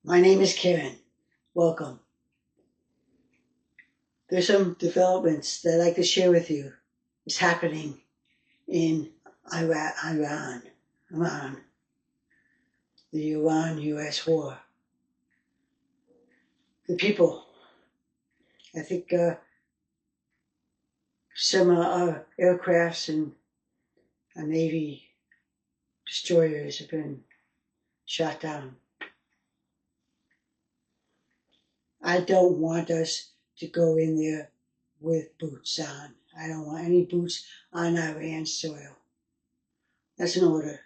My name is Karen. Welcome. There's some developments that I'd like to share with you. It's happening in Iran, the Iran-US war. The people, I think some aircrafts and Navy destroyers have been shot down. I don't want us to go in there with boots on. I don't want any boots on Iran soil. That's an order.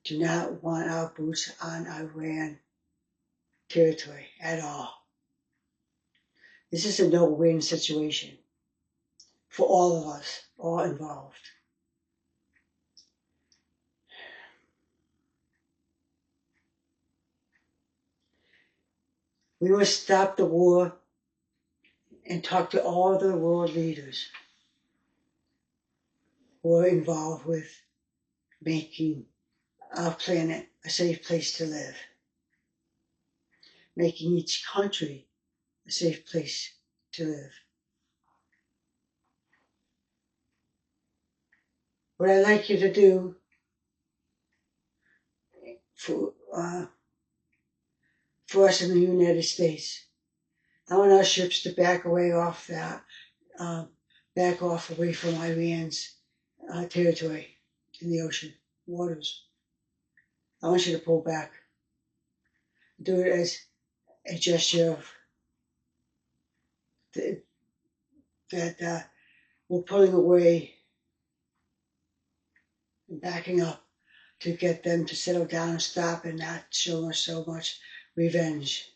Do not want our boots on Iran territory at all. This is a no-win situation for all of us, all involved. We must stop the war and talk to all the world leaders who are involved with making our planet a safe place to live, making each country a safe place to live. What I'd like you to do for us in the United States, I want our ships to back away off that, back off away from Iran's territory in the ocean waters. I want you to pull back. Do it as a gesture of that we're pulling away and backing up to get them to settle down and stop and not show us so much revenge.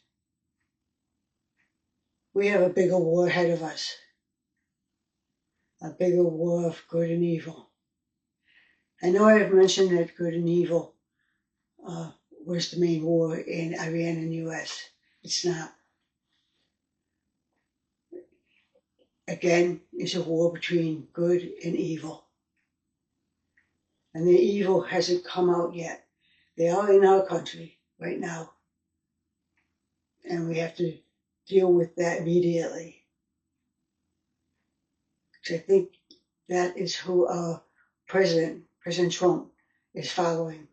We have a bigger war ahead of us, a bigger war of good and evil. I know I have mentioned that good and evil was the main war in Iran and US. It's not. Again, it's a war between good and evil. And the evil hasn't come out yet. They are in our country right now. And we have to deal with that immediately. Because I think that is who our President Trump, is following.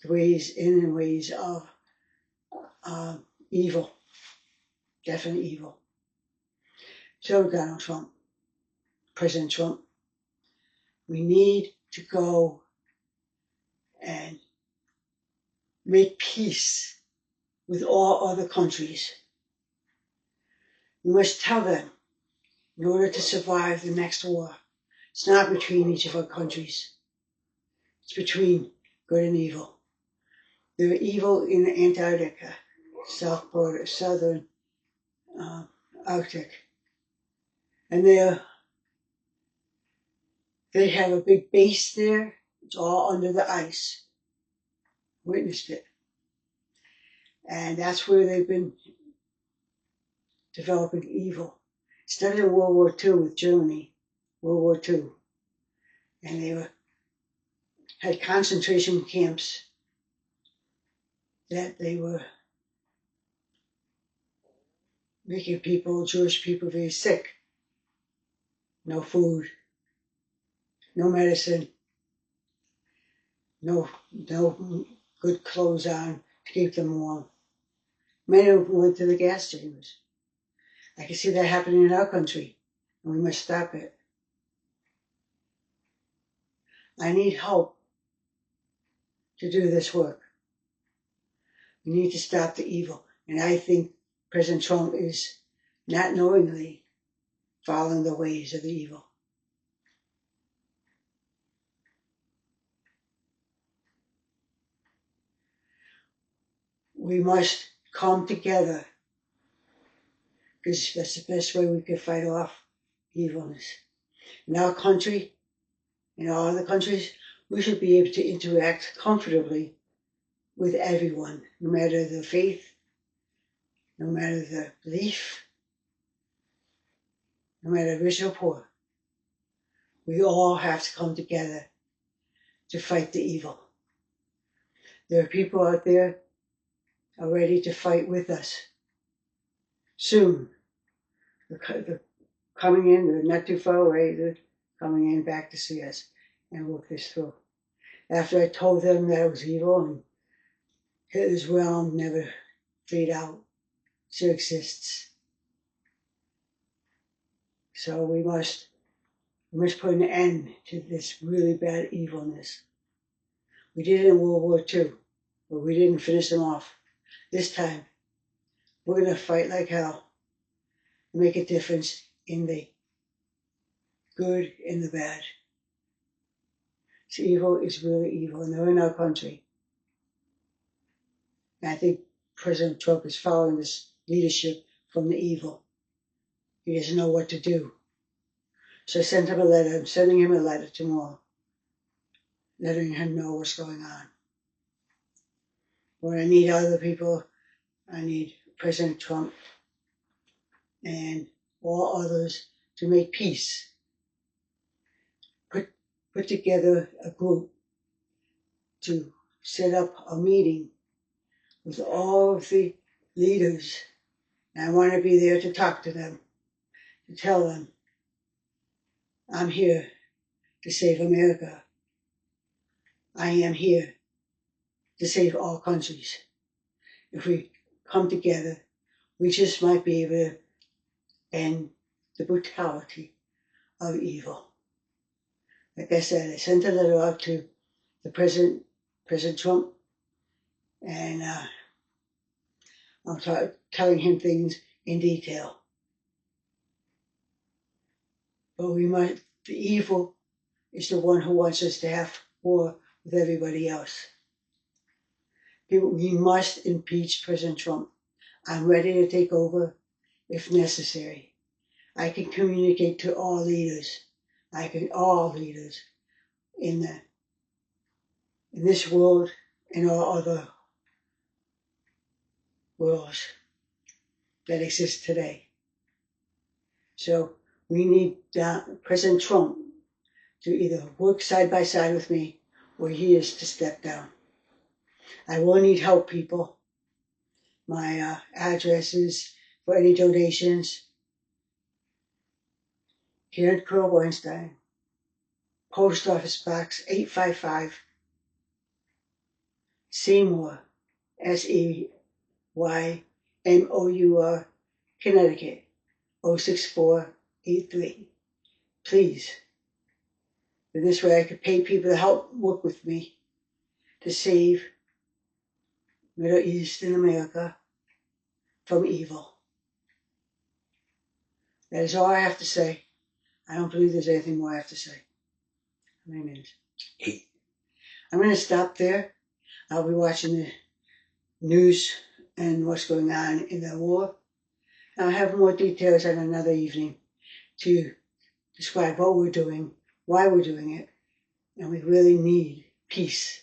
The ways in and ways of evil. Definite evil. So Donald Trump, President Trump, we need to go and make peace with all other countries. We must tell them, in order to survive the next war, it's not between each of our countries. It's between good and evil. They're evil in Antarctica, south border, southern Arctic. And they have a big base there. It's all under the ice. Witnessed it. And that's where they've been developing evil. It started in World War II with Germany, World War II. And they had concentration camps that they were making people, Jewish people, very sick. No food, no medicine, no good clothes on to keep them warm. Many of them went to the gas chambers. I can see that happening in our country, and we must stop it. I need help to do this work. We need to stop the evil. And I think President Trump is not knowingly following the ways of the evil. We must come together, because that's the best way we can fight off evilness. In our country, in all other countries, we should be able to interact comfortably with everyone, no matter the faith, no matter the belief, no matter rich or poor. We all have to come together to fight the evil. There are people out there are ready to fight with us. Soon, they're coming in, they're not too far away, they're coming in back to see us and work this through. After I told them that it was evil and Hitler's realm never fade out, still exists. So we must put an end to this really bad evilness. We did it in World War II, but we didn't finish them off. This time, we're going to fight like hell and make a difference in the good and the bad. So evil is really evil, and they're in our country. And I think President Trump is following this leadership from the evil. He doesn't know what to do. So I sent him a letter. I'm sending him a letter tomorrow, letting him know what's going on. But I need other people. I need President Trump and all others to make peace. Put together a group to set up a meeting with all of the leaders. And I want to be there to talk to them, to tell them, I'm here to save America. I am here to save all countries. If we come together, we just might be able to end the brutality of evil. Like I said, I sent a letter out to the President Trump, and I'm telling him things in detail. But the evil is the one who wants us to have war with everybody else. We must impeach President Trump. I'm ready to take over if necessary. I can communicate to all leaders. All leaders in this world and all other worlds that exist today. So we need President Trump to either work side by side with me or he is to step down. I will need help, people. My address is for any donations. Karen Curl Weinstein, Post Office Box 855, Seymour, Seymour, Connecticut, 06483. Please. In this way I could pay people to help work with me to save Middle East and America from evil. That is all I have to say. I don't believe there's anything more I have to say. How many minutes? 8. I'm going to stop there. I'll be watching the news and what's going on in the war. I'll have more details on another evening to describe what we're doing, why we're doing it, and we really need peace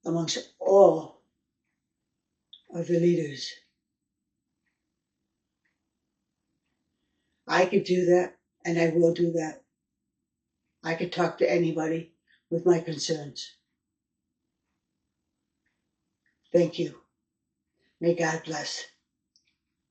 amongst all of the leaders. I could do that, and I will do that. I could talk to anybody with my concerns. Thank you. May God bless.